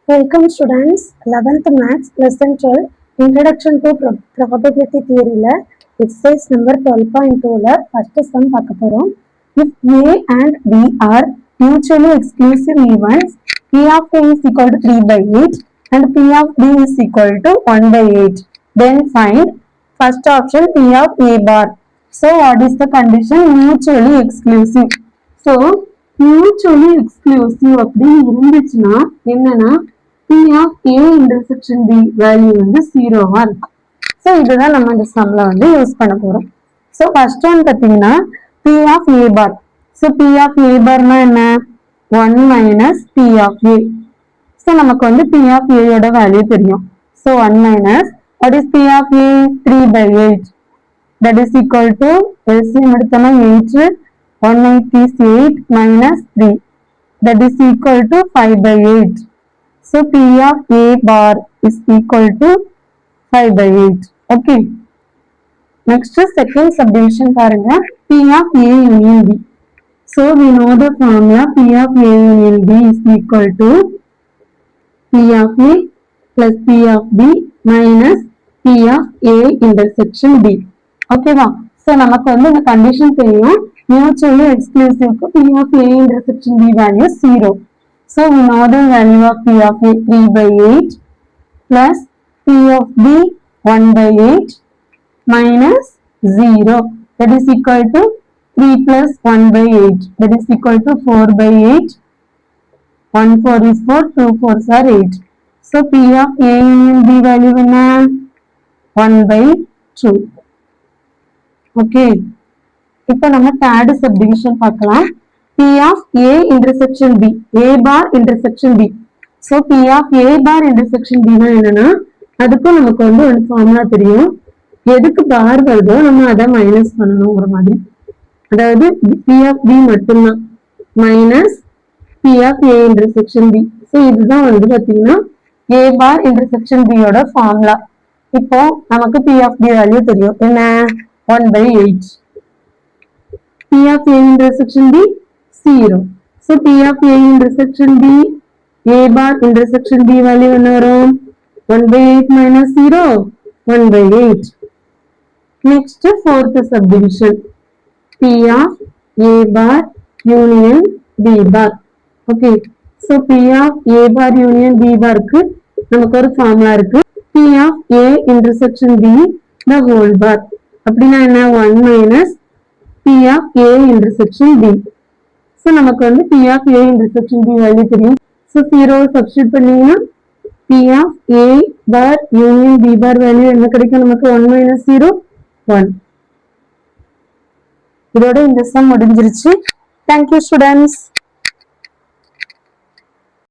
Welcome students, 11th Maths Lesson 12 Introduction to Probability Theory exercise number 12.2 first sum பார்க்க போறோம். If A and B are mutually exclusive events, P of A is equal to 3 by 8 and P of B is equal to 1 by 8. Then find first option P of A bar. So what is the condition? Mutually exclusive. So mutually exclusive அப்படின்னு இருந்துச்சுன்னா என்னன்னா P of A intersection B value வந்து 0வா இருக்கும். So இதுதான் நம்ம இந்த சம்ல வந்து use பண்ண போறோம். ஸோ ஃபர்ஸ்ட் ஒன் பார்த்தீங்கன்னா P of A bar. So P of A barனா என்ன? 1 minus P of A. So நமக்கு வந்து P of A யோட வேல்யூ தெரியும். So 1 minus what is P of A? 3 by 8. That is equal to LCM எடுத்தோம்னா 8. 1 is 8 minus 3. That is equal to 5 by 8. So P of A bar is equal to 5 by 8. Okay. Next second subdivision பாருங்க. P of A union B. So we know the formula P of A union B is equal to P of A plus P of B minus P of A intersection B. Okay வா? So நமக்கு வந்து இந்த condition தெரியும். Mutually exclusive P of A intersection B value 0. So we know the value of P of A 3 by 8 plus P of B 1 by 8 minus 0. That is equal to 3 plus 1 by 8. That is equal to 4 by 8. 1 4 is 4, 2 4s are 8. So P of A union B value is 1 by 2. Okay. இப்போ நம்ம third subdivision பார்க்கலாம். P of A intersection B. A bar intersection B. So P of A bar intersection B னா என்னன்னா அதுக்கும் நமக்கு வந்து ஒரு formula தெரியும். எதுக்கு பார் வருதோ நம்ம அதை மைனஸ் பண்ணணும் ஒரு மாதிரி. அதாவது P of B மட்டும்தான் minus P of A intersection B. So இதுதான் வந்து பார்த்தீங்கன்னா A bar intersection B யோட ஃபார்முலா. இப்போ நமக்கு P of B வேல்யூ தெரியும். என்ன? 1 by 8. P of A intersection B 0. So P of A intersection B, A bar intersection B value என்ன வரும்? 1 by 8 minus 0, 1 by 8. Next fourth subdivision. P of A bar union B bar. Okay. So P of A bar union B bar க்கு நமக்கு ஒரு formula இருக்கு. P of A intersection B the whole bar. அப்படின்னா என்ன? 1 minus P of A intersection B. So நமக்கு வந்து P of A intersection B value தெரியும். So 0 substitute பண்ணீங்கன்னா P of A bar union B bar value என்ன கிடைக்கும்? நமக்கு 1 minus 0, 1. இதோட இந்த சம் முடிஞ்சிருச்சு. Thank you students.